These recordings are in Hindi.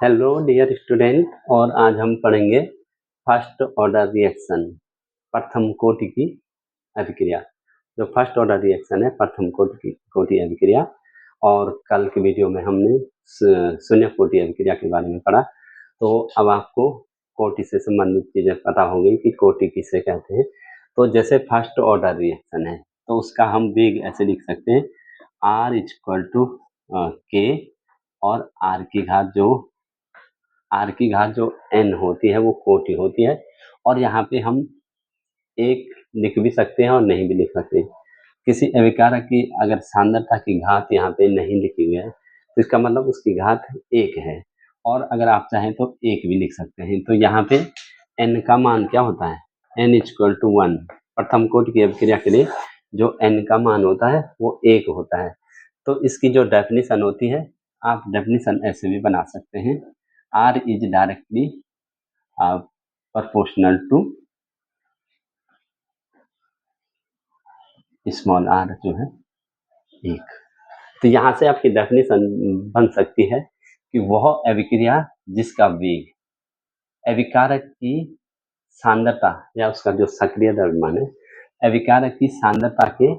Hello dear student. और आज हम पढ़ेंगे फर्स्ट ऑर्डर रिएक्शन, प्रथम कोटि की अभिक्रिया। जो फर्स्ट ऑर्डर रिएक्शन है, प्रथम कोटि अभिक्रिया। और कल के वीडियो में हमने शून्य कोटि अभिक्रिया के बारे में पढ़ा। तो अब आपको कोटि से संबंधित चीजें पता हो गई कि कोटि किसे कहते हैं। तो जैसे फर्स्ट ऑर्डर रिएक्शन है तो उसका हम वेग ऐसे लिख सकते हैं, R इक्वल टू के, और आर की घात जो n होती है वो कोटि होती है। और यहाँ पे हम एक लिख भी सकते हैं और नहीं भी लिख सकते। किसी अभिकारक की अगर सांद्रता की घात यहाँ पे नहीं लिखी हुई है तो इसका मतलब उसकी घात 1 है, और अगर आप चाहें तो 1 भी लिख सकते हैं। तो यहाँ पे n का मान क्या होता है, n इक्वल टू 1। प्रथम कोटि की अभिक्रिया के लिए जो n का मान होता है वो 1 होता है। तो इसकी जो डेफिनेशन होती है, आप डेफिनेशन ऐसे भी बना सकते हैं, R is directly proportional to small r जो है 1। तो यहाँ से आपकी डेफिनेशन बन सकती है कि वह अभिक्रिया जिसका वेग अभिकारक की सांद्रता या उसका जो सक्रिय द्रव्यमान है अभिकारक की सांद्रता के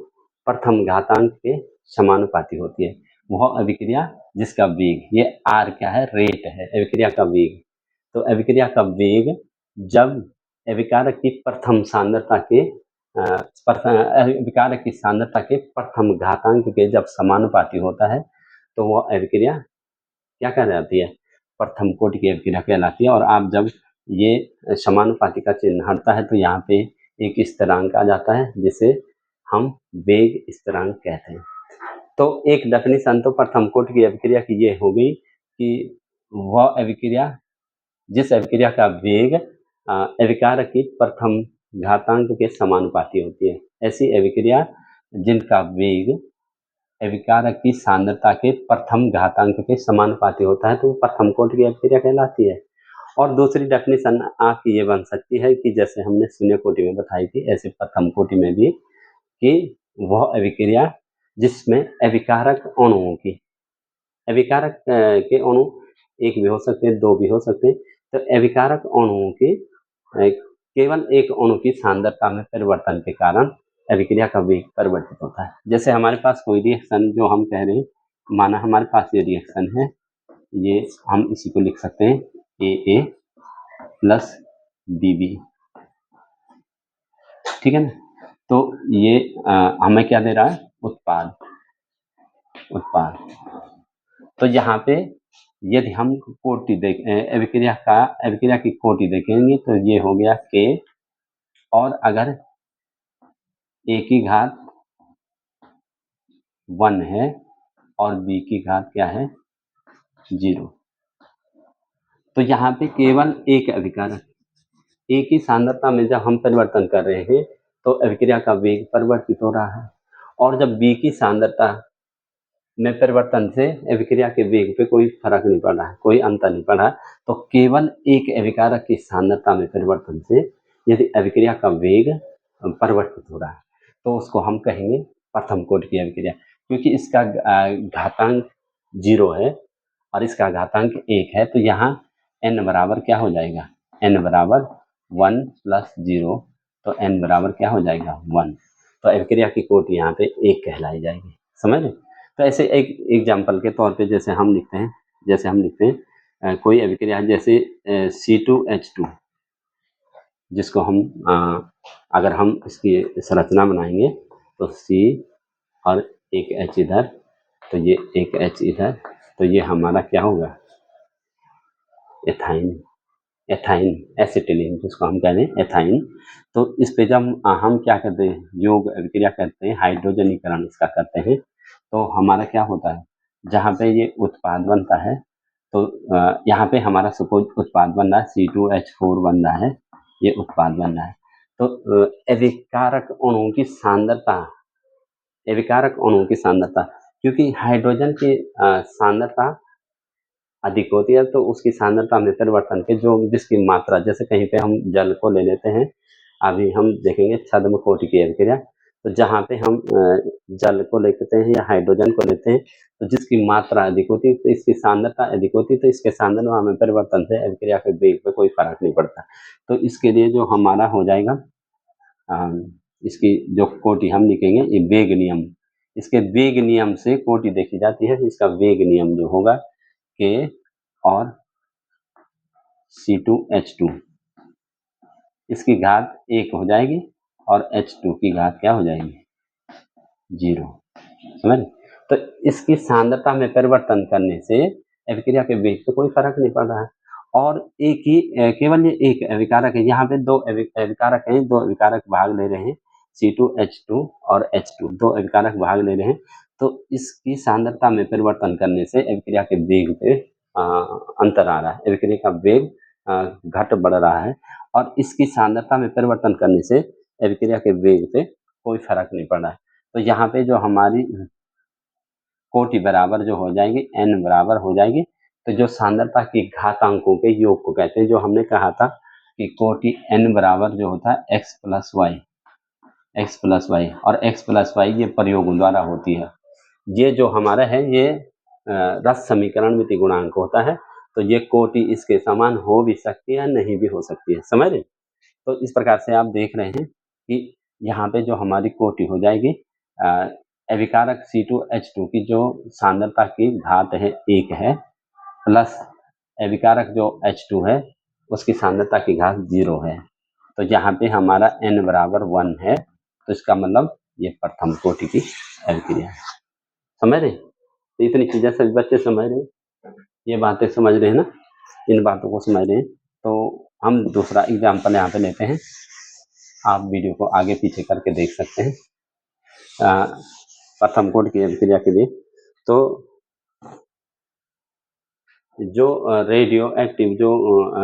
प्रथम घातांक के समानुपाती होती है, वह अभिक्रिया जिसका वेग, ये r क्या है, रेट है अभिक्रिया का वेग। तो अभिक्रिया का वेग जब अभिकारक की प्रथम सांद्रता के अभिकारक की सांद्रता के प्रथम घातांक के जब समानुपाती होता है तो वह अभिक्रिया क्या कहलाती है, प्रथम कोटि की अभिक्रिया कहलाती है। और आप जब ये समानुपाती का चिन्ह हटता है तो यहाँ पे एक स्थिरांक आ जाता है जिसे हम वेग स्थिरांक कहते हैं। तो एक डेफिनेशन तो प्रथम कोटि की अभिक्रिया की ये हो गई कि वह अभिक्रिया जिस अभिक्रिया का वेग अभिकारक की प्रथम घातांक के समानुपाती होती है, ऐसी अभिक्रिया जिनका वेग अभिकारक की सांद्रता के प्रथम घातांक के समानुपाती होता है तो वो प्रथम कोटि की अभिक्रिया कहलाती है। और दूसरी डेफिनेशन आपकी ये बन सकती है कि जैसे हमने शून्य कोटि में बताई थी, ऐसे प्रथम कोटि में भी कि वह अभिक्रिया जिसमें अभिकारक अणुओं की अभिकारक के अणु एक भी हो सकते हैं, दो भी हो सकते हैं। तो अभिकारक अणुओं की केवल एक अणु की सांद्रता में परिवर्तन के कारण अभिक्रिया का वेग परिवर्तित होता है। जैसे हमारे पास कोई रिएक्शन जो हम कह रहे हैं, माना हमारे पास ये रिएक्शन है, ये हम इसी को लिख सकते हैं AA प्लस BB, ठीक है ना। तो ये हमें क्या दे रहा है, उत्पाद। तो यहाँ पे यदि हम कोटि अभिक्रिया की कोटि देखेंगे तो ये हो गया K, और अगर A की घात 1 है और B की घात क्या है, 0, तो यहाँ पे केवल एक अभिकारक A की सांद्रता में जब हम परिवर्तन कर रहे हैं तो अभिक्रिया का वेग परिवर्तित हो रहा है, और जब B की सांद्रता में परिवर्तन से अभिक्रिया के वेग पे कोई फर्क नहीं पड़ रहा है, कोई अंतर नहीं पड़ रहा है, तो केवल एक अभिकारक की सांद्रता में परिवर्तन से यदि अभिक्रिया का वेग परिवर्तित हो रहा है तो उसको हम कहेंगे प्रथम कोटि की अभिक्रिया, क्योंकि इसका घातांक 0 है और इसका घातांक 1 है। तो यहाँ n बराबर क्या हो जाएगा, n बराबर 1 प्लस 0, तो n बराबर क्या हो जाएगा, 1। तो अभिक्रिया की कोटि यहाँ पे 1 कहलाई जाएगी, समझ रहे। तो ऐसे एक एग्जाम्पल के तौर पे जैसे हम लिखते हैं कोई अभिक्रिया जैसे C2H2, जिसको हम अगर हम इसकी संरचना बनाएंगे तो C और एक H इधर, तो ये एक H इधर, तो ये हमारा क्या होगा, एथाइन एसिटिलीन, जिसको हम कह रहे हैं एथाइन। तो इस पे जब हम क्या करते हैं, योग अभिक्रिया करते हैं, हाइड्रोजनीकरण इसका करते हैं, तो हमारा क्या होता है, जहाँ पे ये उत्पाद बनता है तो यहाँ पे हमारा सपोज उत्पाद बन रहा है C2H4 बन रहा है, ये उत्पाद बन रहा है। तो अभिकारक अणुओं की सांद्रता, क्योंकि हाइड्रोजन की सांद्रता अधिक होती है तो उसकी सांद्रता में परिवर्तन के जो जिसकी मात्रा, जैसे कहीं पे हम जल को ले लेते हैं, अभी हम देखेंगे छद्म कोटि की अभिक्रिया, तो जहाँ पे हम जल को लेते हैं या हाइड्रोजन को लेते हैं, तो जिसकी मात्रा अधिक होती है तो इसकी सांद्रता अधिक होती है, तो इसके सांद्रता में परिवर्तन से अभिक्रिया के वेग पे कोई फर्क नहीं पड़ता। तो इसके लिए जो हमारा हो जाएगा इसकी जो कोटि हम लिखेंगे ये वेग नियम। इसके वेग नियम से कोटि देखी जाती है। इसका वेग नियम जो होगा K और C2H2, इसकी घात 1 हो जाएगी और H2 की घात क्या हो जाएगी 0। समझ? तो इसकी सांद्रता में परिवर्तन करने से अभिक्रिया के वेग पे कोई फर्क नहीं पड़ रहा है। और एक ही केवल ये एक अभिकारक है, यहाँ पे दो अभिकारक हैं, दो अभिकारक भाग ले रहे हैं, C2H2 और H2 दो अभिकारक भाग ले रहे हैं। तो इसकी सांद्रता में परिवर्तन करने से अभिक्रिया के वेग पे अंतर आ रहा है, अभिक्रिया का वेग घट बढ़ रहा है, और इसकी सांद्रता में परिवर्तन करने से अभिक्रिया के वेग पे कोई फर्क नहीं पड़ रहा है। तो यहाँ पे जो हमारी कोटि बराबर जो हो जाएगी n बराबर हो जाएगी, तो जो सांद्रता की घातांकों के योग को कहते हैं। जो हमने कहा था कि कोटि n बराबर जो होता है x प्लस वाई, और x प्लस वाई ये प्रयोगों द्वारा होती है। ये जो हमारा है ये रस समीकरण मिति गुणांक होता है, तो ये कोटि इसके समान हो भी सकती है, नहीं भी हो सकती है। समझ रहे? तो इस प्रकार से आप देख रहे हैं कि यहाँ पे जो हमारी कोटि हो जाएगी अभिकारक C2H2 की जो सांद्रता की घात है 1 है, प्लस अभिकारक जो H2 है उसकी सांद्रता की घात 0 है। तो यहाँ पे हमारा n बराबर 1 है, तो इसका मतलब ये प्रथम कोटि की अभिक्रिया है। समझ रहे? तो इतनी चीजें सभी बच्चे समझ रहे हैं, ये बातें समझ रहे हैं ना, इन बातों को समझ रहे हैं। तो हम दूसरा एग्जाम्पल यहाँ पे लेते हैं, आप वीडियो को आगे पीछे करके देख सकते हैं प्रथम कोटि की अभिक्रिया के लिए। तो जो रेडियो एक्टिव जो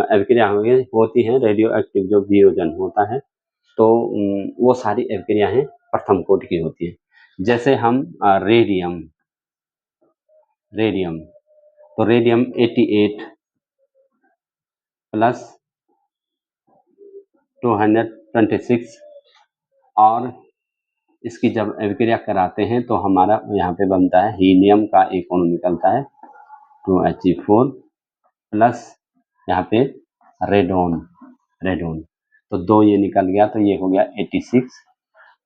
अभिक्रिया होती हैं, रेडियो एक्टिव जो वियोजन होता है, तो वो सारी अभिक्रियाएं प्रथम कोटि की होती है। जैसे हम रेडियम, तो रेडियम 88 प्लस 226, और इसकी जब अभिक्रिया कराते हैं तो हमारा यहाँ पे बनता है हीलियम का एक अणु निकलता है 2He4 प्लस यहाँ पे रेडोन, तो 2 ये निकल गया, तो ये हो गया 86,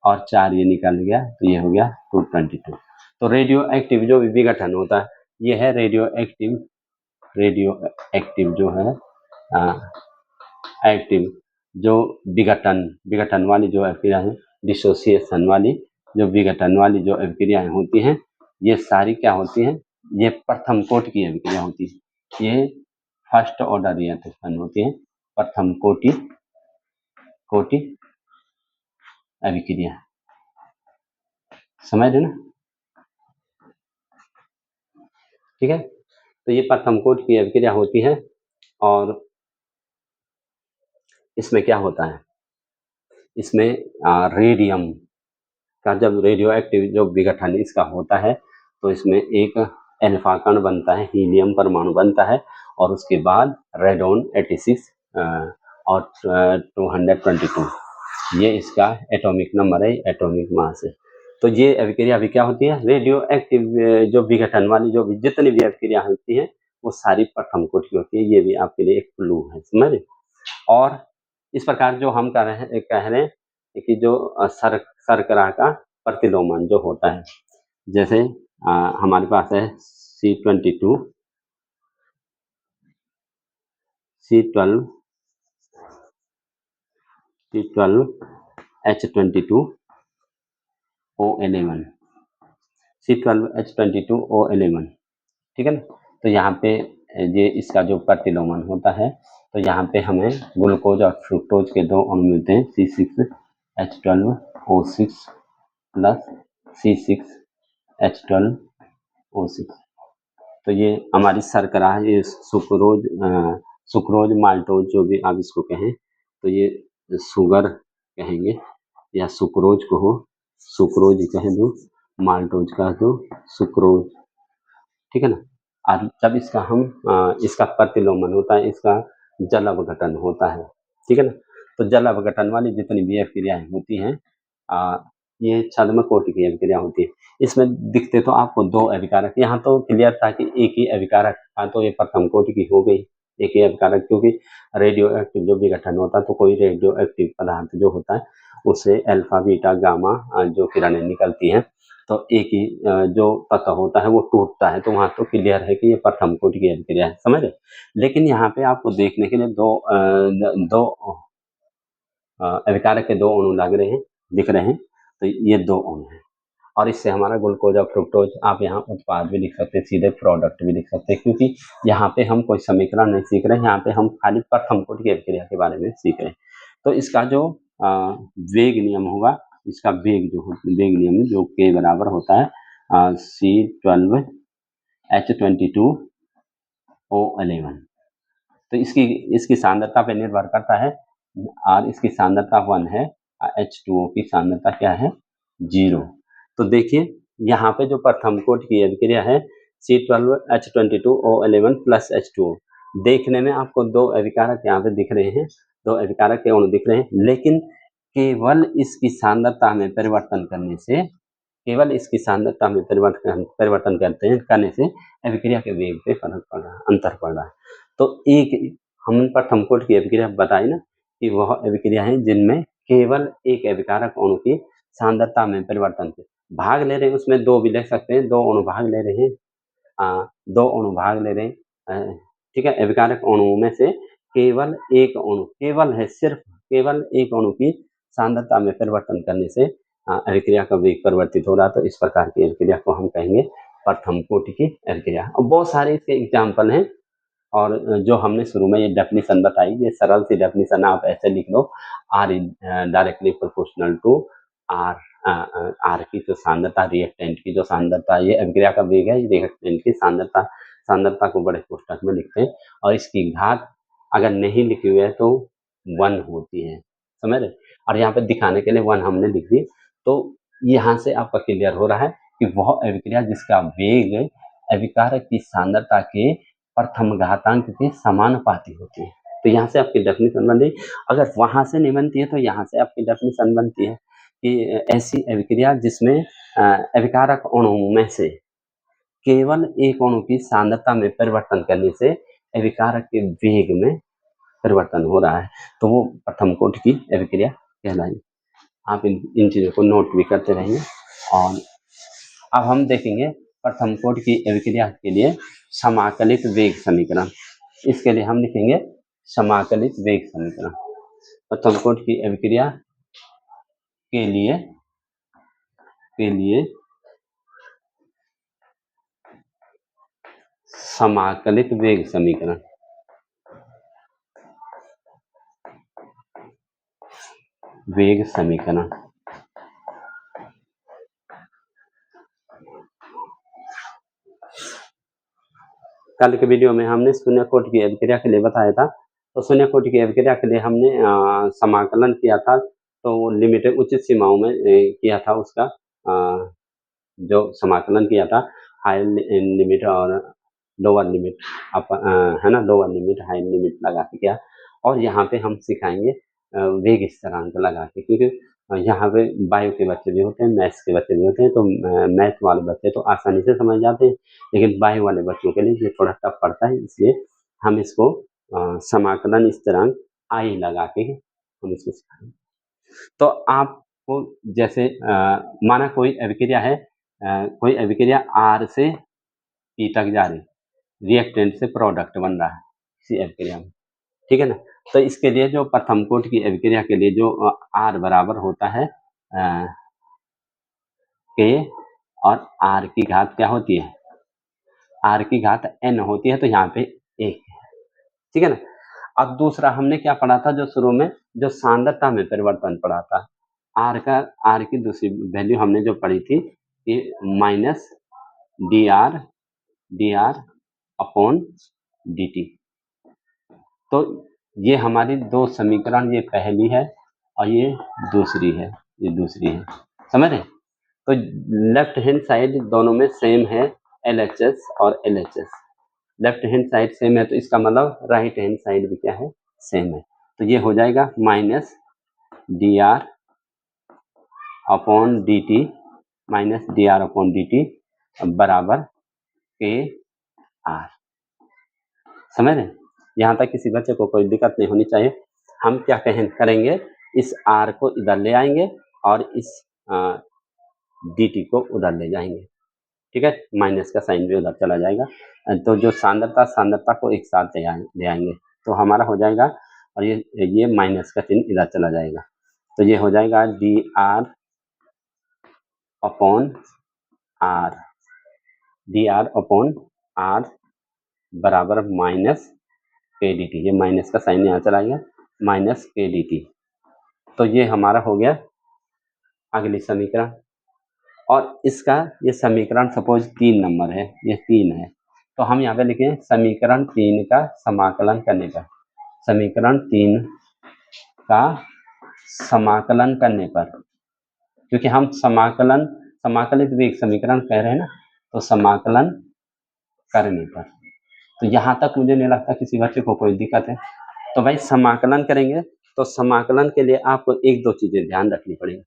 और 4 ये निकल गया, तो ये हो गया 222। तो रेडियो एक्टिव जो विघटन होता है ये है रेडियो एक्टिव जो है एक्टिव जो विघटन वाली जो अभिक्रिया है, डिसोसिएशन वाली जो विघटन वाली जो अभिक्रियाएं होती हैं, ये सारी क्या होती हैं, ये प्रथम कोटि की अभिक्रिया होती है। ये फर्स्ट ऑर्डर रिएक्शन होती है, प्रथम कोटि अभिक्रिया। समझ रहे ना? ठीक है, तो ये प्रथम कोटि की अभिक्रिया होती है। और इसमें क्या होता है, इसमें रेडियम का जब रेडियो एक्टिव जो विघटन इसका होता है, तो इसमें एक अल्फा कण बनता है, हीलियम परमाणु बनता है, और उसके बाद रेडोन 86 और 222, ये इसका एटॉमिक नंबर है, एटॉमिक मास है। तो ये अभिक्रिया अभी क्या होती है, रेडियो एक्टिव जो विघटन वाली जो भी जितनी भी अभिक्रिया होती है वो सारी प्रथम कोटि होती है। ये भी आपके लिए एक क्लू है, समझ रहे? और इस प्रकार जो हम कह रहे हैं कि जो शर्करा का प्रतिलोमन जो होता है, जैसे हमारे पास है C12 H22O11, C12H22O11, ठीक है ना? तो यहाँ पे ये इसका जो प्रतिलोमन होता है, तो यहाँ पे हमें ग्लूकोज और फ्रुक्टोज के दो अणु मिलते हैं, C6H12O6 प्लस C6H12O6। तो ये हमारी शर्करा है, ये सुक्रोज माल्टोज जो भी आप इसको कहें, तो ये शुगर कहेंगे या सुक्रोज को हो, सुक्रोज कह दो, माल्टोज कह दो, सुक्रोज, ठीक है ना? और जब इसका हम इसका प्रतिलोमन होता है, इसका जल अवघटन होता है, ठीक है ना? तो जल अवघटन वाली जितनी भी अभिक्रियाएं होती हैं ये छद्म कोटि की अभिक्रिया होती है। इसमें दिखते तो आपको दो अभिकारक, यहाँ तो क्लियर था कि एक ही अभिकारक था, तो ये प्रथम कोटि की हो गई एक ही अभिकारक, क्योंकि रेडियो एक्टिव जो विघटन होता है तो कोई रेडियो एक्टिव पदार्थ जो होता है उससे अल्फा बीटा गामा जो किरणें निकलती हैं, तो एक ही जो तत्व होता है वो टूटता है, तो वहाँ तो क्लियर है कि ये प्रथम कोटि की अभिक्रिया है, समझ रहे। लेकिन यहाँ पे आपको देखने के लिए दो अभिकारक के दो अणु लग रहे हैं, दिख रहे हैं, तो ये दो अणु हैं, और इससे हमारा ग्लूकोज और फ्रुक्टोज, आप यहाँ उत्पाद भी लिख सकते हैं, सीधे प्रोडक्ट भी लिख सकते हैं, क्योंकि यहाँ पे हम कोई समीकरण नहीं सीख रहे हैं, यहाँ पे हम खाली प्रथम कोटि की अभिक्रिया के बारे में सीख रहे हैं। तो इसका जो वेग नियम होगा, इसका वेग वेग नियम जो के बराबर होता है C12H22O11, तो इसकी सांद्रता पे निर्भर करता है, और इसकी सांद्रता 1 है, H2O की सांद्रता क्या है 0। तो देखिए यहाँ पे जो प्रथम कोटि की अभिक्रिया है C12H22O11 प्लस H2O, देखने में आपको दो अभिकारक यहाँ पे दिख रहे हैं, दो अभिकारक के अणु दिख रहे हैं, लेकिन केवल इसकी सांद्रता में परिवर्तन करने से, केवल इसकी सांद्रता में परिवर्तन करने से अभिक्रिया के वेग पे फर्क पड़ रहा है, अंतर पड़ रहा है। तो एक हम प्रथम कोटि की अभिक्रिया बताई ना कि वह अभिक्रिया है जिनमें केवल एक अभिकारक अणु की सांद्रता में परिवर्तन से भाग ले रहे हैं, उसमें दो भी ले सकते हैं, दो अणु भाग ले रहे हैं, दो अणु भाग ले रहे हैं, ठीक है। अभिकारक अणुओं में से केवल एक अणु, केवल है सिर्फ केवल एक अणु की सांद्रता में परिवर्तन करने से अभिक्रिया का वेग परिवर्तित हो रहा, तो इस प्रकार की अभिक्रिया को हम कहेंगे प्रथम कोटि की अभिक्रिया। और बहुत सारे इसके एग्जाम्पल हैं, और जो हमने शुरू में ये डेफिनेशन बताई, ये सरल सी डेफिनेशन आप ऐसे लिख लो, R directly proportional to R की जो सांद्रता, रिएक्टेंट की जो सांद्रता, ये अभिक्रिया का वेग है, रिएक्टेंट की सांद्रता को बड़े कोष्ठक में लिखते हैं, और इसकी घात अगर नहीं लिखी हुई है तो 1 होती है, समझ रहे। और यहाँ पे दिखाने के लिए 1 हमने लिख दी, तो यहाँ से आपका क्लियर हो रहा है कि वह अभिक्रिया जिसका वेग अभिकारक की सांद्रता के प्रथम घातांक के समानुपाती होती है। तो यहाँ से आपकी डेफिनेशन बन रही, अगर वहां से नहीं बनती है तो यहाँ से आपकी डेफिनेशन बनती है कि ऐसी अभिक्रिया जिसमें अभिकारक अणुओं में से केवल एक अणु की सांद्रता में परिवर्तन करने से अभिकारक के वेग में परिवर्तन हो रहा है, तो वो प्रथम कोटि की अभिक्रिया कहलाई। आप इन चीजों को नोट भी करते रहेंगे। और अब हम देखेंगे प्रथम कोटि की अभिक्रिया के लिए समाकलित वेग समीकरण। इसके लिए हम लिखेंगे समाकलित वेग समीकरण। प्रथम कोटि की अभिक्रिया के लिए समाकलित वेग समीकरण। वेग समीकरण कल के वीडियो में हमने शून्य कोटि की अभिक्रिया के लिए बताया था, तो शून्य कोटि की अभिक्रिया के लिए हमने समाकलन किया था, तो लिमिट उचित सीमाओं में किया था, उसका जो समाकलन किया था हाई लिमिट और लोअर लिमिट, है ना, लोअर लिमिट हाई लिमिट लगा के किया। और यहाँ पे हम सिखाएंगे वेग स्थिरांक लगा के, क्योंकि यहाँ पे बायो के बच्चे भी होते हैं, मैथ्स के बच्चे भी होते हैं, तो मैथ वाले बच्चे तो आसानी से समझ जाते हैं, लेकिन बायो वाले बच्चों के लिए ये थोड़ा टफ पड़ता है, इसलिए हम इसको समाकलन स्थिरांक आई लगा के हम इसको सिखाएंगे। तो आपको जैसे माना कोई अभिक्रिया है, कोई अभिक्रिया R से P तक जा रही, रिएक्टेंट से प्रोडक्ट बन रहा है इसी अभिक्रिया में, ठीक है ना। तो इसके लिए जो प्रथम कोटि की अभिक्रिया के लिए जो R बराबर होता है K, और R की घात क्या होती है, R की घात N होती है, तो यहाँ पे 1 है, ठीक है ना। अब दूसरा हमने क्या पढ़ा था, जो शुरू में जो सांद्रता में परिवर्तन पढ़ा था, R की दूसरी वैल्यू हमने जो पढ़ी थी कि माइनस dr अपॉन dt। तो ये हमारी दो समीकरण, ये पहली है और ये दूसरी है, समझ रहे। तो लेफ्ट हैंड साइड दोनों में सेम है, LHS और LHS, left hand side same है, तो इसका मतलब राइट हैंड साइड भी क्या है, सेम है। तो ये हो जाएगा minus dr upon D T minus D r upon D T बराबर के आर। समझ रहे? यहाँ तक किसी बच्चे को कोई दिक्कत नहीं होनी चाहिए। हम क्या करेंगे, इस आर को इधर ले आएंगे और इस डी टी को उधर ले जाएंगे। ठीक है, माइनस का साइन भी उधर चला जाएगा, तो जो सांद्रता को एक साथ ले आएंगे तो हमारा हो जाएगा, और ये माइनस का चिन्ह इधर चला जाएगा, तो ये हो जाएगा d r upon r, d r upon r बराबर माइनस के डी टी। ये माइनस का साइन यहाँ चला गया, माइनस के डी टी। तो ये हमारा हो गया अगली समीकरण। और इसका ये समीकरण सपोज 3 नंबर है, ये 3 है, तो हम यहाँ पे लिखें समीकरण 3 का समाकलन करने पर, समीकरण 3 का समाकलन करने पर, क्योंकि हम समाकलित भी एक समीकरण कह रहे हैं ना, तो समाकलन करने पर, तो यहाँ तक मुझे नहीं लगता किसी बच्चे को कोई दिक्कत है। तो भाई समाकलन करेंगे तो समाकलन के लिए आपको 1-2 चीजें ध्यान रखनी पड़ेगी।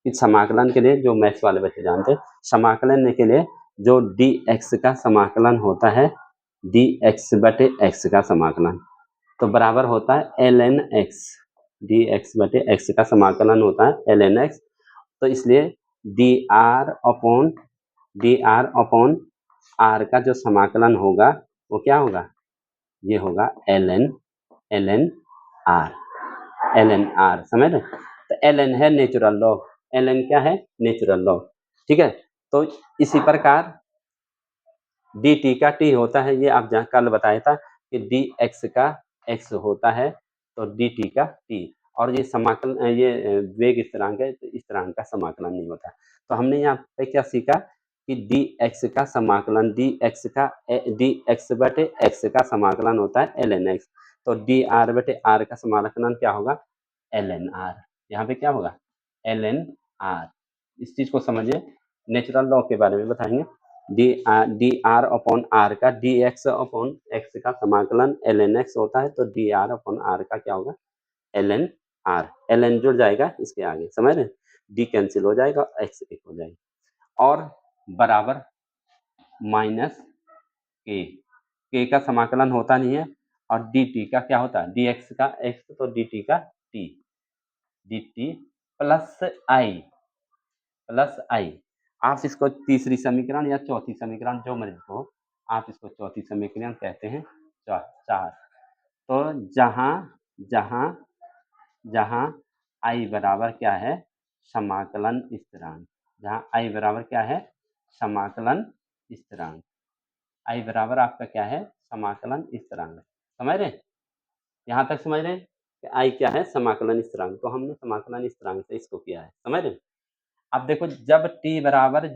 इस समाकलन के लिए जो मैथ्स वाले बच्चे जानते हैं, समाकलन के लिए जो डी एक्स का समाकलन होता है, डी एक्स बटे एक्स का समाकलन, तो बराबर होता है l n x. D x बटे एक्स का समाकलन होता है एल एन एक्स, तो इसलिए डी आर अपॉन आर का जो समाकलन होगा वो क्या होगा, ये होगा एल एन आर। समझ रहे? तो एल एन है नेचुरल लॉग, एल एन क्या है, नेचुरल लॉग। ठीक है, तो इसी प्रकार डी टी का टी होता है, ये आप जहाँ कल बताया था कि डी एक्स का एक्स होता है, तो डी टी का टी, और ये समाकलन, ये वेग स्थिरांक है, तो स्थिरांक का समाकलन नहीं होता। तो हमने यहाँ पे क्या सीखा कि डी एक्स का समाकलन, डी एक्स बटे एक्स का समाकलन होता है एल एन एक्स, तो डी आर बटे आर का समाकलन क्या होगा, एल एन आर। यहाँ पे क्या होगा, एल एन आर। इस चीज को समझिए, नेचुरल लॉ के बारे में बताएंगे। डी आर अपॉन आर का डी एक्स अपॉन एक्स का समाकलन एल एन एक्स होता है, तो डी आर अपॉन आर का क्या होगा, l n r. L n जुड़ जाएगा इसके आगे, समझ रहे? डी कैंसिल हो जाएगा, एक्स एक हो जाएगा, और बराबर माइनस के का समाकलन होता नहीं है, और डी टी का क्या होता है, डी एक्स का एक्स, तो डी टी का टी, डी टी प्लस आई। आप इसको तीसरी समीकरण या चौथी समीकरण जो मर्जी हो, आप इसको चौथी समीकरण कहते हैं, 4। तो जहां आई बराबर क्या है, समाकलन स्थिरांक, जहां आई बराबर क्या है, समाकलन स्थिरांक, आई बराबर आपका क्या है, समाकलन स्थिरांक। समझ रहे? यहाँ तक समझ रहे कि आई क्या है, समाकलन स्थिरांक। तो हमने समाकलन स्थिरांक से इसको किया है, समझ रहे? अब देखो, जब t बराबर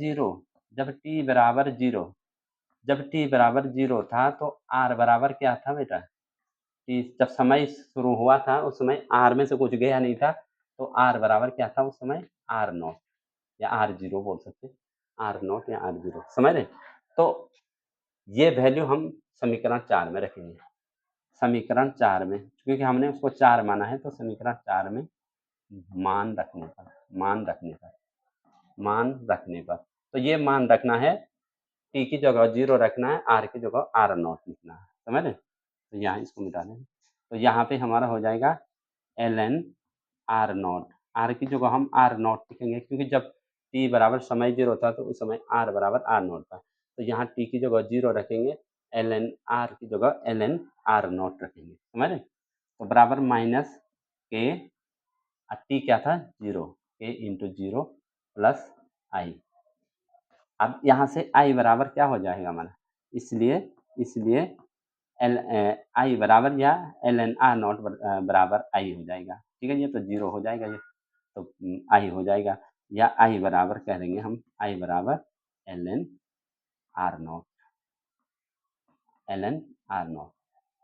जीरो था, तो r बराबर क्या था बेटा, कि जब समय शुरू हुआ था उस समय r में से कुछ गया नहीं था, तो r बराबर क्या था उस समय, r नॉट या r0 बोल सकते हैं, r नॉट या r0। समझ रहे? तो ये वैल्यू हम समीकरण 4 में रखेंगे, समीकरण 4 में, क्योंकि हमने उसको 4 माना है, तो समीकरण 4 में मान रखने पर, तो ये मान रखना है, टी की जगह 0 रखना है, आर की जगह आर नॉट लिखना है। समझ रहे? तो यहाँ इसको मिटा दें, तो यहाँ पे हमारा हो जाएगा l n r naught, r की जगह हम आर नॉट लिखेंगे, क्योंकि जब टी बराबर समय 0 था तो उस समय आर बराबर आर नॉट था, तो यहाँ टी की जगह 0 रखेंगे, एल एन आर की जगह एल एन आर नॉट रखेंगे। समझ रहे? तो बराबर माइनस के, टी क्या था 0, के इंटू 0 प्लस आई। अब यहाँ से आई बराबर क्या हो जाएगा हमारा, इसलिए एल आई बराबर या एल एन आर नॉट बराबर आई हो जाएगा। ठीक है, ये तो 0 हो जाएगा, ये तो आई हो जाएगा, या आई बराबर कह देंगे हम, आई बराबर एल एन आर नॉट,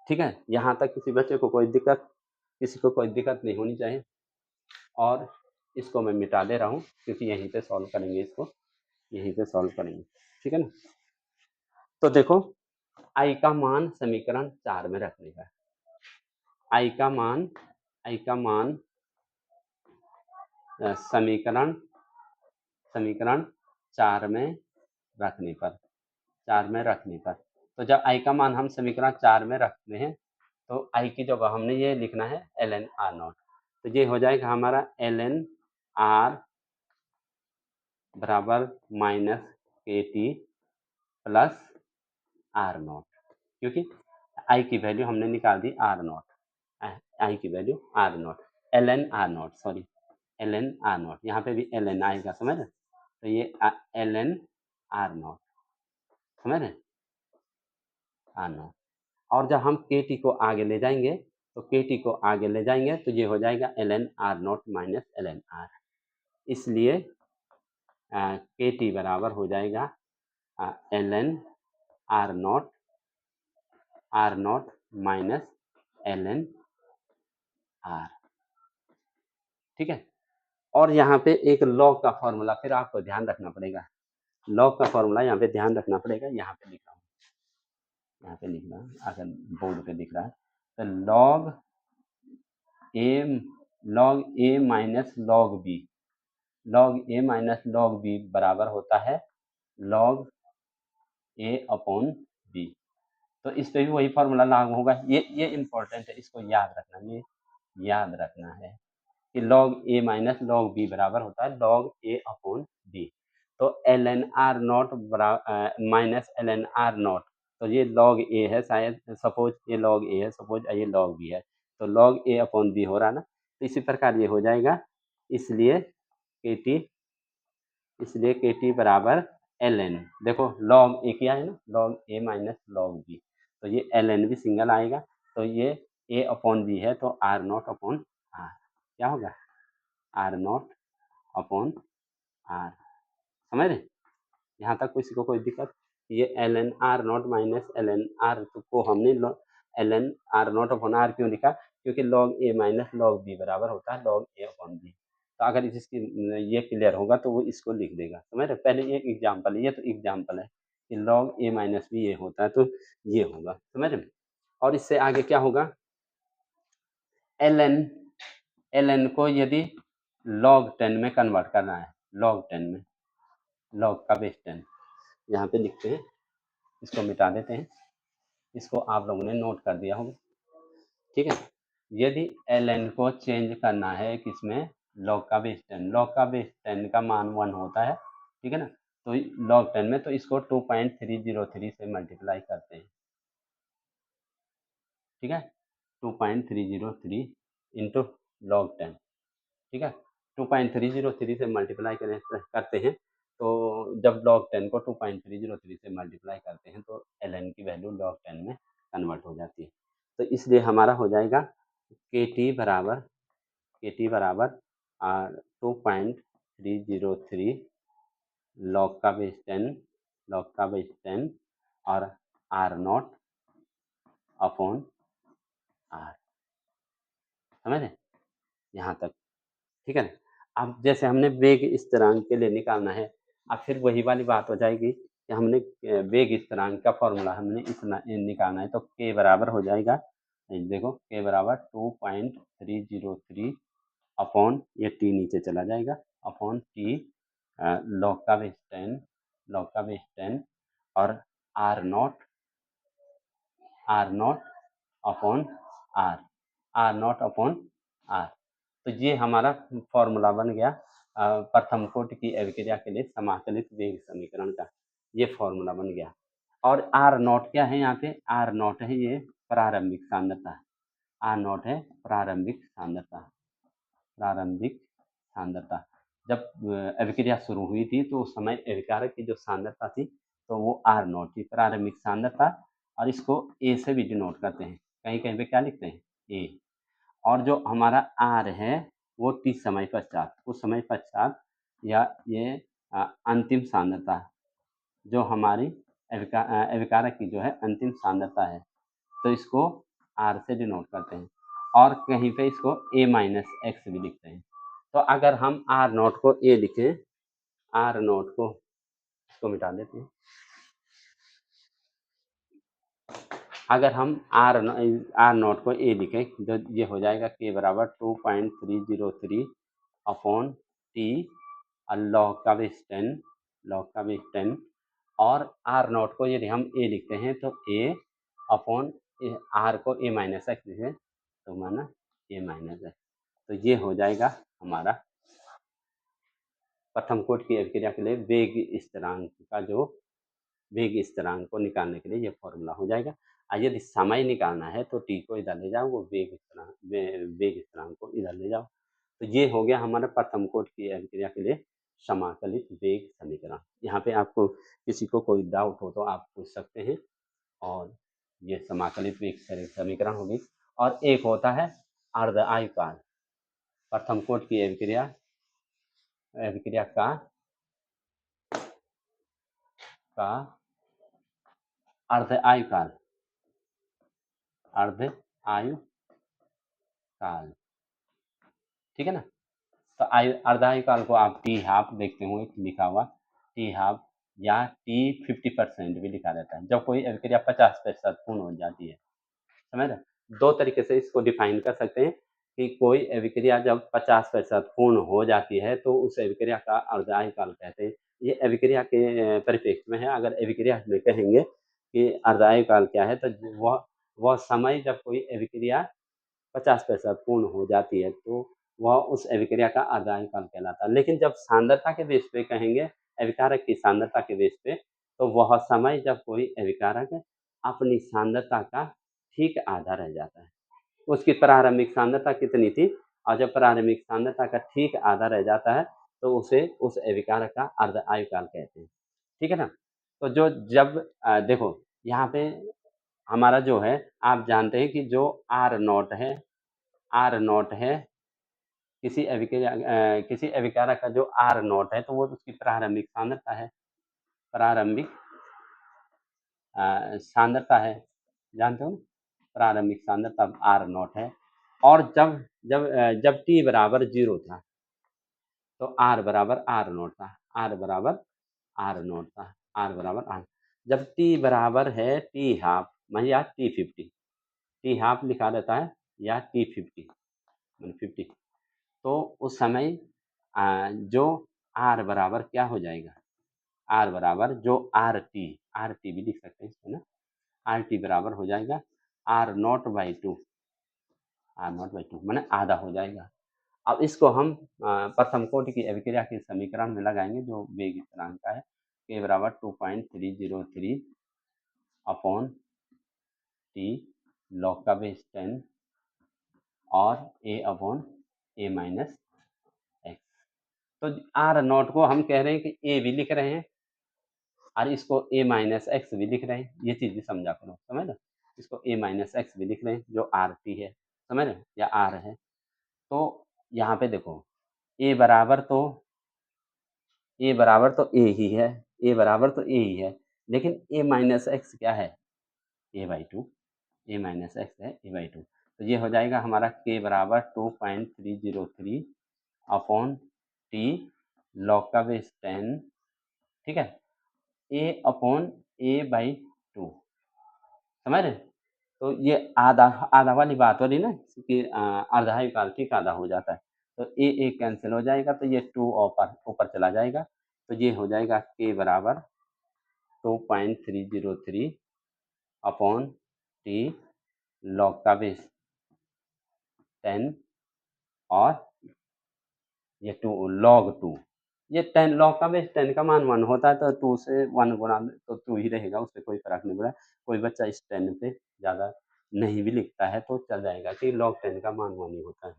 ठीक है। यहाँ तक किसी बच्चे को किसी को कोई दिक्कत नहीं होनी चाहिए, और इसको मैं मिटा दे रहा हूँ, क्योंकि यहीं पे सॉल्व करेंगे, इसको यहीं पे सॉल्व करेंगे, ठीक है ना। तो देखो, आई का मान समीकरण 4 में रखने का, आई का मान समीकरण समीकरण 4 में रखने पर, 4 में रखने पर। तो जब आई का मान हम समीकरण 4 में रखते हैं तो आई की जगह हमने ये लिखना है ln r नॉट। तो ये हो जाएगा हमारा ln r बराबर माइनस के टी प्लस आर नॉट, क्योंकि आई की वैल्यू हमने निकाल दी आर नॉट, आई की value r naught, ln r naught, sorry ln r naught, यहाँ पे भी ln आएगा, समझ रहे? तो ये ln r नॉट, समझ रहे? R naught. और जब हम के टी को आगे ले जाएंगे तो के टी को आगे ले जाएंगे तो ये हो जाएगा ln r not minus ln r, इसलिए के टी बराबर हो जाएगा ln r not minus ln r, ठीक है। और यहाँ पे एक लॉग का फॉर्मूला फिर आपको ध्यान रखना पड़ेगा, लॉग का फॉर्मूला यहाँ पे ध्यान रखना पड़ेगा, यहाँ पे लिख रहा हूँ, यहाँ पे लिख रहा हूँ, अगर बोर्ड पे दिख रहा है तो लॉग ए माइनस लॉग बी, लॉग ए माइनस लॉग बी बराबर होता है लॉग ए अपॉन बी। तो इस पे भी वही फॉर्मूला लागू होगा, ये इम्पोर्टेंट है, इसको याद रखना, ये याद रखना है कि लॉग ए माइनस लॉग बी बराबर होता है लॉग ए अपॉन बी। तो ln r not minus ln r not, तो ये लॉग ए है, शायद सपोज ये लॉग ए है, सपोज ये लॉग बी है, तो लॉग ए अपॉन बी हो रहा ना, तो इसी प्रकार ये हो जाएगा, इसलिए के टी बराबर ln, देखो लॉग ए क्या है ना, लॉग ए माइनस लॉग बी, तो ये ln भी सिंगल आएगा, तो ये ए अपॉन बी है, तो आर नॉट अपॉन आर क्या होगा, आर नॉट अपॉन आर, समझ रहे? यहाँ तक किसी को कोई दिक्कत? ये ln r not minus ln r को हमने ln r not upon r क्यों लिखा, क्योंकि log a minus log b बराबर होता है log a अपॉन b। तो अगर इसकी ये क्लियर होगा तो वो इसको लिख देगा, समझ रहे? पहले ये एग्जाम्पल है, ये तो एग्जाम्पल है कि log a माइनस b ये होता है, तो ये होगा, समझ रहे? और इससे आगे क्या होगा, ln को यदि log 10 में कन्वर्ट करना है, log 10 में, log का बेस 10 यहाँ पे लिखते हैं, इसको मिटा देते हैं, इसको आप लोगों ने नोट कर दिया होगा, ठीक है। यदि ln को चेंज करना है किसमें, log का बेस 10, log का बेस 10 का मान 1 होता है, ठीक है ना, तो log 10 में तो इसको 2.303 से मल्टीप्लाई करते हैं, ठीक है, 2.303 इंटू log 10, ठीक है, 2.303 से मल्टीप्लाई करते हैं, तो जब log 10 को 2.303 से मल्टीप्लाई करते हैं तो ln की वैल्यू log 10 में कन्वर्ट हो जाती है। तो इसलिए हमारा हो जाएगा के टी बराबर 2.303 log का बेस 10, log का बेस 10 और आर नॉट अपॉन आर, समझ रहे यहाँ तक, ठीक है ना। अब जैसे हमने वेग स्थिरांक के लिए निकालना है, अब फिर वही वाली बात हो जाएगी कि हमने वेग स्थिरांक का फॉर्मूला हमने इतना निकालना है, तो के बराबर हो जाएगा, देखो के बराबर 2.303 अपॉन ये टी नीचे चला जाएगा अपॉन टी log का बेस 10, log का बेस 10 और आर नॉट अपॉन आर, तो ये हमारा फॉर्मूला बन गया प्रथम कोटि की अभिक्रिया के लिए समाकलित वेग समीकरण का, ये फॉर्मूला बन गया। और आर नॉट क्या है, यहाँ पे आर नॉट है ये प्रारंभिक सांद्रता, आर नॉट है प्रारंभिक सांद्रता। जब अभिक्रिया शुरू हुई थी तो उस समय अभिकारक की जो सांद्रता थी तो वो आर नॉट थी, प्रारंभिक सांद्रता, और इसको ए से भी डिनोट करते हैं, कहीं कहीं पे क्या लिखते हैं, ए। और जो हमारा आर है वो टी समय पश्चात, उस समय पश्चात या ये अंतिम सांद्रता, जो हमारी अभिकारक की जो है अंतिम सांद्रता है, तो इसको आर से डिनोट करते हैं, और कहीं पे इसको ए माइनस एक्स भी लिखते हैं। तो अगर हम आर नॉट को ए लिखें, आर नॉट को, इसको मिटा देते हैं, अगर हम आर नॉट को ए लिखें तो ये हो जाएगा के बराबर 2.303 अपॉन टी और log का बेस 10, log का बेस 10, और आर नॉट को यदि हम ए लिखते हैं तो ए अपॉन आर को ए माइनस एक्स लिखें तो माना ए माइनस एक्स। तो ये हो जाएगा हमारा प्रथम कोटि की अभिक्रिया के लिए वेग स्थिरांक का जो वेग स्थिरांक को निकालने के लिए ये फॉर्मूला हो जाएगा। और यदि समय निकालना है तो टी को इधर ले जाओ, वो वेग स्थिरांक को इधर ले जाओ। तो ये हो गया हमारा प्रथम कोटि की अभिक्रिया के लिए समाकलित वेग समीकरण। यहाँ पे आपको किसी को कोई डाउट हो तो आप पूछ सकते हैं। और ये समाकलित वेग समीकरण होगी। और एक होता है अर्ध आयुकाल, प्रथम कोटि की अभिक्रिया का अर्ध आयुकाल, अर्ध आयुकाल, ठीक है ना। तो अर्ध आयुकाल को आप टी हाफ देखते होंगे लिखा हुआ, टी हाफ या टी 50% भी लिखा रहता है। जब कोई अभिक्रिया 50% पूर्ण हो जाती है, समझ रहे, दो तरीके से इसको डिफाइन कर सकते हैं कि कोई अभिक्रिया जब 50% पूर्ण हो जाती है तो उस अभिक्रिया का अर्ध आयुकाल कहते हैं। ये अभिक्रिया के परिप्रेक्ष्य में है। अगर अभिक्रिया में कहेंगे कि अर्ध आयुकाल क्या है, तो वह समय जब कोई अभिक्रिया 50% पूर्ण हो जाती है तो वह उस अभिक्रिया का अर्ध आयुकाल कहलाता है। लेकिन जब सांद्रता के बेस पे कहेंगे, अभिकारक की सांद्रता के बेस पे, तो वह समय जब कोई अभिकारक अपनी सांद्रता का ठीक आधा रह जाता है। उसकी प्रारंभिक सांद्रता कितनी थी, और जब प्रारंभिक सांद्रता का ठीक आधा रह जाता है तो उसे उस अभिकारक का अर्ध आयुकाल कहते हैं, ठीक है ना। तो जो जब देखो यहाँ पे हमारा जो है, आप जानते हैं कि जो आर नॉट है, आर नॉट है किसी अभिकारक का जो आर नॉट है तो वो उसकी प्रारंभिक सांद्रता है, प्रारंभिक सांद्रता है, जानते हो, प्रारंभिक सांद्रता आर नॉट है। और जब जब जब टी बराबर 0 था तो आर बराबर आर नॉट था, आर बराबर आर नॉट था, आर बराबर आर। जब टी बराबर है टी हाफ या टी 50, टी हाफ लिखा रहता है या टी 50 50, तो उस समय जो आर बराबर क्या हो जाएगा, आर बराबर जो आर टी भी लिख सकते हैं इसको ना, आर टी बराबर हो जाएगा r naught by two, r naught by two मैंने आधा हो जाएगा। अब इसको हम प्रथम कोटि की अभिक्रिया के समीकरण में लगाएंगे जो वेग स्थिरांक का है, के बराबर 2.303 अपॉन टी लॉग का बेस 10 और ए अपॉन ए माइनस एक्स। तो आर नॉट को हम कह रहे हैं कि ए भी लिख रहे हैं और इसको ए माइनस एक्स भी लिख रहे हैं, ये चीज़ भी समझा करो, समझ लो। इसको ए माइनस एक्स भी लिख रहे हैं जो आर टी है, समझ रहे, या आर है। तो यहाँ पे देखो ए बराबर तो ए ही है, ए बराबर तो ए ही है, लेकिन ए माइनस एक्स क्या है, a by two, a minus x है ए बाई टू। तो ये हो जाएगा हमारा के बराबर 2.303 अपॉन टी लॉग का बेस 10, ठीक है, ए अपॉन ए बाई टू, समझ रहे। तो ये आधा आधा वाली बात हो रही ना कि अर्धा युगाल ठीक आधा हो जाता है, तो ए कैंसिल हो जाएगा तो ये 2 ऊपर ऊपर चला जाएगा। तो ये हो जाएगा के बराबर 2.303 अपॉन टी लॉग का बेस 10 और ये 2 लॉग 2, ये 10 लॉग का बेस 10 का मान 1 होता है तो 2 से 1 गुणा तो 2 ही रहेगा, उससे कोई फर्क नहीं पड़ा। कोई बच्चा इस 10 पे ज़्यादा नहीं भी लिखता है तो चल जाएगा कि लॉग 10 का मान 1 ही होता है,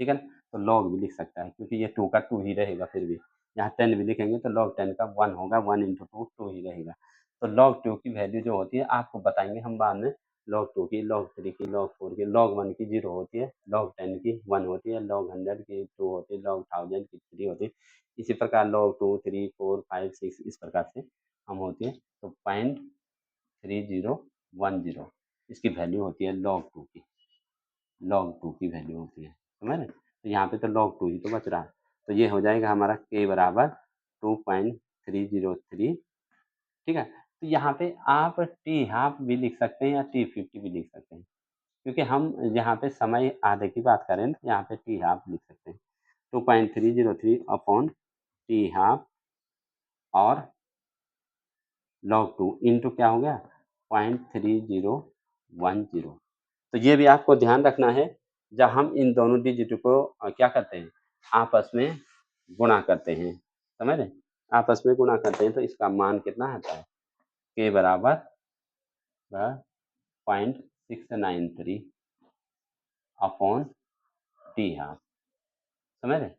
ठीक है ना। तो लॉग भी लिख सकता है क्योंकि ये 2 का 2 ही रहेगा, फिर भी यहाँ 10 भी लिखेंगे तो लॉग 10 का 1 होगा, 1 इंटू 2 2 ही रहेगा। तो लॉग 2 की वैल्यू जो होती है आपको बताएंगे हम बाद में, लॉग 2 की, लॉग 3 की, लॉग 4 की, लॉग 1 की 0 होती है, लॉग 10 की 1 होती है, लॉग 100 की 2 होती है, लॉग 1000 की 3 होती है। इसी प्रकार लॉग 2 3 4 5 6 इस प्रकार से हम होती है। तो 0.3010 इसकी वैल्यू होती है लॉग 2 की, लॉग 2 की वैल्यू होती है, समझ रहे। तो यहाँ पे तो लॉग 2 ही तो बच रहा है। तो ये हो जाएगा हमारा के बराबर 2.303, ठीक है। तो यहाँ पे आप टी हाफ भी लिख सकते हैं या टी 50 भी लिख सकते हैं, क्योंकि हम यहाँ पे समय आधे की बात करें तो यहाँ पे टी हाफ लिख सकते हैं। 2.303 अपॉन टी हाफ और log 2 इंटू क्या हो गया 0.3010। तो ये भी आपको ध्यान रखना है जब हम इन दोनों डिजिट को क्या करते हैं आपस में गुणा करते हैं, समझ रहे? आपस में गुणा करते हैं तो इसका मान कितना आता है के बराबर 0.693 अपॉन टी हाफ, समझ रहे?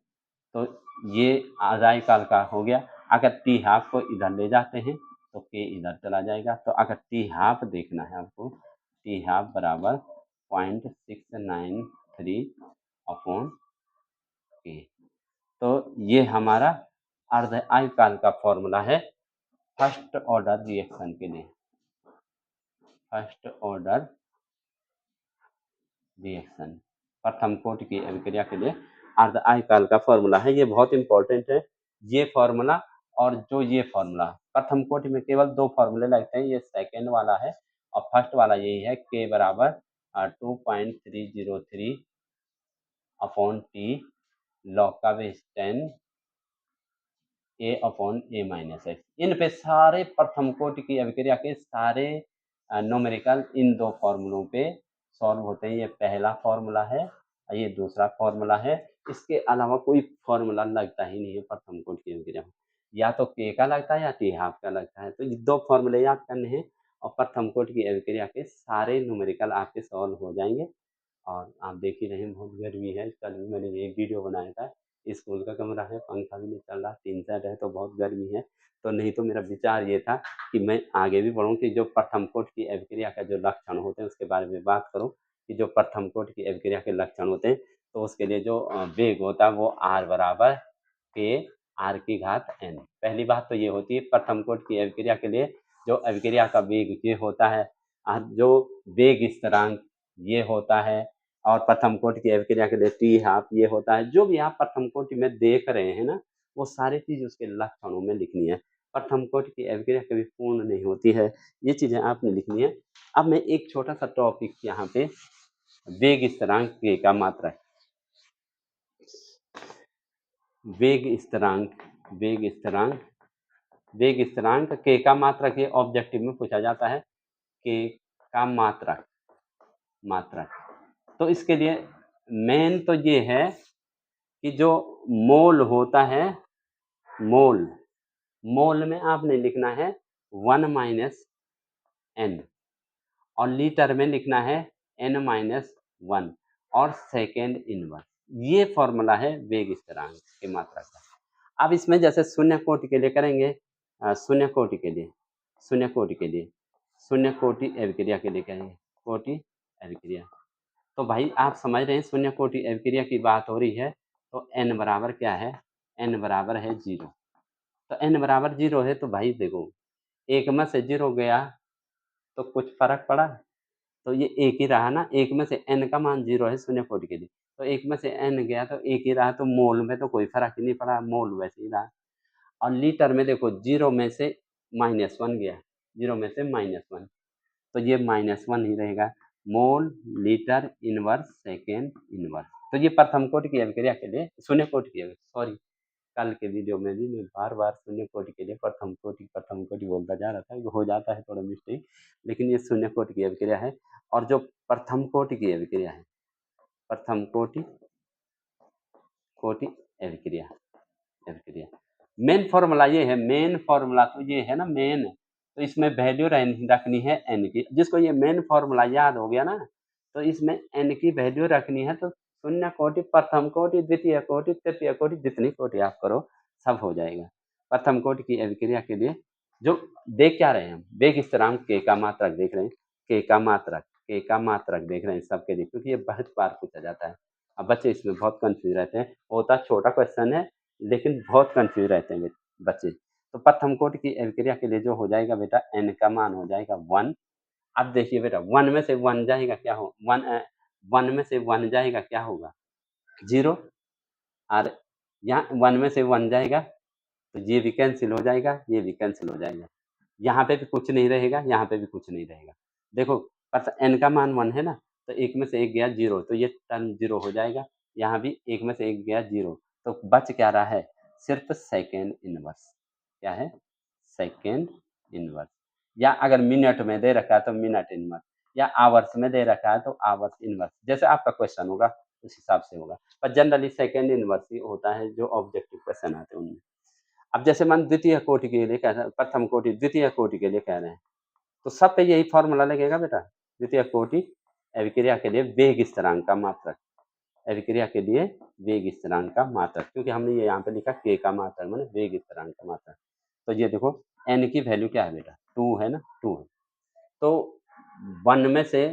तो ये आधा काल का हो गया। अगर टी हाफ को इधर ले जाते हैं तो के इधर चला जाएगा। तो अगर टी हाफ देखना है आपको, टी हाफ बराबर 0.693 अपॉन के। तो ये हमारा अर्ध आयकाल का फॉर्मूला है फर्स्ट ऑर्डर रिएक्शन के लिए। फर्स्ट ऑर्डर रिएक्शन प्रथम कोटि की अभिक्रिया के लिए अर्ध आयकाल का फॉर्मूला है। ये बहुत इंपॉर्टेंट है ये फॉर्मूला। और जो ये फॉर्मूला प्रथम कोटि में केवल दो फॉर्मूले लगते हैं, ये सेकेंड वाला है और फर्स्ट वाला यही है के बराबर 2.303 अपॉन टी लॉग का बेस 10 ए अपॉन ए माइनस एक्स। इन पे सारे प्रथम कोटि की अभिक्रिया के सारे न्यूमेरिकल इन दो फॉर्मूलों पे सॉल्व होते हैं। ये पहला फॉर्मूला है और ये दूसरा फॉर्मूला है। इसके अलावा कोई फॉर्मूला लगता ही नहीं है प्रथम कोटि की अभिक्रिया में, या तो के का लगता है या टी हाफ का लगता है। तो ये दो फॉर्मूले याद करने हैं और प्रथम कोटि की अभिक्रिया के सारे न्यूमेरिकल आपके सॉल्व हो जाएंगे। और आप देख ही रहे हैं बहुत गर्मी है। कल भी मैंने एक वीडियो बनाया था, स्कूल का कमरा है, पंखा भी नहीं चल रहा, टीन सेट है तो बहुत गर्मी है। तो नहीं तो मेरा विचार ये था कि मैं आगे भी बढ़ूँ कि जो प्रथम कोटि की अभिक्रिया का जो लक्षण होते हैं उसके बारे में बात करूँ कि जो प्रथम कोटि की अभिक्रिया के लक्षण होते हैं तो उसके लिए जो वेग होता है वो आर बराबर के आर की घात एन। पहली बात तो ये होती है प्रथम कोटि की अभिक्रिया के लिए जो अभिक्रिया का वेग ये होता है, जो वेग स्थिरांक ये होता है, और प्रथम कोटि की अभिक्रिया के लिए टी हाफ ये होता है। जो भी आप प्रथम कोटि में देख रहे हैं ना वो सारी चीज उसके लक्षणों में लिखनी है। प्रथम कोटि की अभिक्रिया कभी पूर्ण नहीं होती है, ये चीजें आपने लिखनी है। अब मैं एक छोटा सा टॉपिक यहाँ पे वेग स्थिरांक के का मात्रक, वेग स्थिरांक वेग स्थिरांक के का मात्रक ये ऑब्जेक्टिव में पूछा जाता है, के का मात्रक। तो इसके लिए मेन तो ये है कि जो मोल होता है, मोल में आपने लिखना है 1 माइनस एन और लीटर में लिखना है n माइनस 1 और सेकेंड इनवर्स। ये फॉर्मूला है वेग स्थिरांक की मात्रा का। अब इसमें जैसे शून्य कोटि के लिए करेंगे, शून्य कोटि अभिक्रिया के लिए करेंगे कोटि अभिक्रिया। तो भाई आप समझ रहे हैं शून्य कोटि अभिक्रिया की बात हो रही है तो n बराबर क्या है, n बराबर है 0। तो n बराबर 0 है तो भाई देखो एक में से 0 गया तो कुछ फर्क पड़ा, तो ये एक ही रहा ना। एक में से n का मान 0 है शून्य कोटि के लिए, तो एक में से n गया तो एक ही रहा, तो मोल में तो कोई फर्क ही नहीं पड़ा, मोल वैसे ही रहा। और लीटर में देखो 0 में से -1 गया, 0 में से -1 तो ये -1 ही रहेगा। Mole litre inverse second inverse. तो ये प्रथम कोटि की अभिक्रिया के लिए शून्य कोटि की, सॉरी कल के वीडियो में भी मैं बार शून्य कोटि के लिए प्रथम कोटि बोलता जा रहा था, हो जाता है थोड़ा मिस्टेक, लेकिन ये शून्य कोटि की अभिक्रिया है। और जो प्रथम कोटि की अभिक्रिया है, प्रथम कोटि अभिक्रिया मेन फॉर्मूला ये है, मेन फॉर्मूला तो ये है ना मेन। तो इसमें वैल्यू रखनी है एन की। जिसको ये मेन फॉर्मूला याद हो गया ना तो इसमें एन की वैल्यू रखनी है। तो शून्य कोटि, प्रथम कोटि, द्वितीय कोटि, तृतीय कोटि, जितनी कोटि आप करो सब हो जाएगा। प्रथम कोटि की अभिक्रिया के लिए जो देख क्या रहे हैं हम, वेग स्थिरांक के का मात्रक देख रहे हैं, के का मात्रक देख रहे हैं सबके लिए, क्योंकि ये बहुत बार पूछा जाता है। अब बच्चे इसमें बहुत कंफ्यूज रहते हैं, होता छोटा क्वेश्चन है लेकिन बहुत कंफ्यूज रहते हैं बच्चे। तो प्रथम कोटि की अभिक्रिया के लिए जो हो जाएगा बेटा n का मान हो जाएगा 1। अब देखिए बेटा 1 में से 1 जाएगा क्या हो, 1 में से 1 जाएगा क्या होगा 0। और यहाँ 1 में से 1 जाएगा तो ये भी कैंसिल हो जाएगा, ये भी कैंसिल हो जाएगा। यहाँ पे भी कुछ नहीं रहेगा, यहाँ पे भी कुछ नहीं रहेगा। देखो n का मान 1 है ना, तो एक में से एक गया 0 तो ये टर्म 0 हो जाएगा। यहाँ भी एक में से एक गया 0 तो बच क्या रहा है सिर्फ सेकेंड इनवर्स। क्या है? Second inverse. या अगर मिनट में दे रखा है तो मिनट इनवर्स, या आवर्स में दे रखा है तो आवर्स इनवर्स, जैसे आपका क्वेश्चन होगा उस हिसाब से होगा। पर जनरली सेकेंड इनवर्स ही होता है जो ऑब्जेक्टिव क्वेश्चन आते हैं उनमें। अब जैसे मान द्वितीय कोटि के लिए कह रहे हैं, प्रथम कोटि द्वितीय कोटि के लिए कह रहे हैं, तो सब पे यही फॉर्मूला लगेगा बेटा। द्वितीय कोटि अभिक्रिया के लिए वेग स्थिरांक का मात्रक, अभिक्रिया के लिए वेग स्थिरांक का मात्रक, क्योंकि हमने ये यहाँ पे लिखा के का मात्रक माने वेग स्थिरांक का मात्रक। तो ये देखो एन की वैल्यू क्या है बेटा? 2 है ना, 2 है। तो 1 में से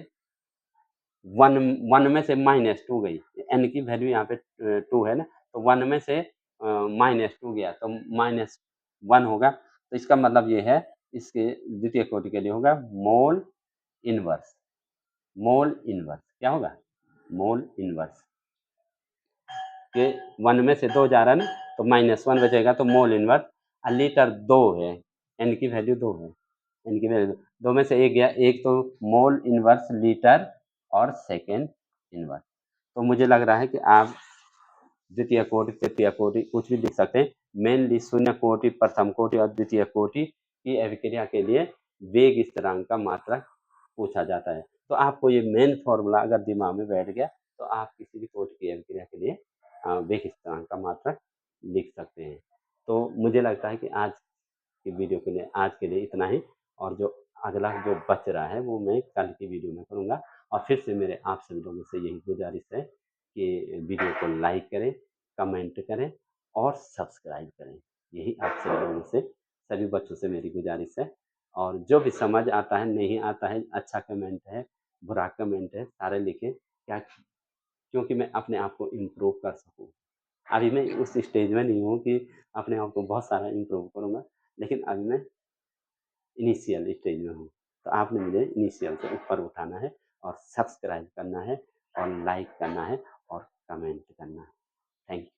1 में से -2 गई, एन की वैल्यू यहाँ पे 2 है ना, तो 1 में से -2 गया तो -1 होगा। तो इसका मतलब ये है, इसके द्वितीय कोटि के लिए होगा मोल इनवर्स। मोल इनवर्स क्या होगा? मोल इनवर्स के 1 में से 2 जा रहा है ना, तो -1 बचेगा, तो मोल इनवर्स। लीटर 2 है, एन की वैल्यू 2 है, एन की वैल्यू 2 में से 1 गया, एक तो मोल इनवर्स लीटर और सेकेंड इनवर्स। तो मुझे लग रहा है कि आप द्वितीय कोटि, तृतीय कोटि कुछ भी लिख सकते हैं। मेनली शून्य कोटि, प्रथम कोटि और द्वितीय कोटि की अभिक्रिया के लिए वेग स्थिरांक का मात्रक पूछा जाता है। तो आपको ये मेन फॉर्मूला अगर दिमाग में बैठ गया तो आप किसी भी कोटि की अभिक्रिया के लिए वेग स्थिरांक का मात्रक लिख सकते हैं। तो मुझे लगता है कि आज की वीडियो के लिए, आज के लिए इतना ही, और जो अगला जो बच रहा है वो मैं कल की वीडियो में करूँगा। और फिर से मेरे आप सभी लोगों से यही गुजारिश है कि वीडियो को लाइक करें, कमेंट करें और सब्सक्राइब करें। यही आप सभी लोगों से, सभी बच्चों से मेरी गुजारिश है। और जो भी समझ आता है, नहीं आता है, अच्छा कमेंट है, बुरा कमेंट है, सारे लिखें। क्या? क्योंकि मैं अपने आप को इम्प्रूव कर सकूँ। अभी मैं उस स्टेज में नहीं हूँ कि अपने आप को बहुत सारा इम्प्रूव करूँगा, लेकिन अभी मैं इनिशियल स्टेज में हूँ। तो आपने मुझे इनिशियल से ऊपर उठाना है और सब्सक्राइब करना है और लाइक करना है और कमेंट करना है। Thank you.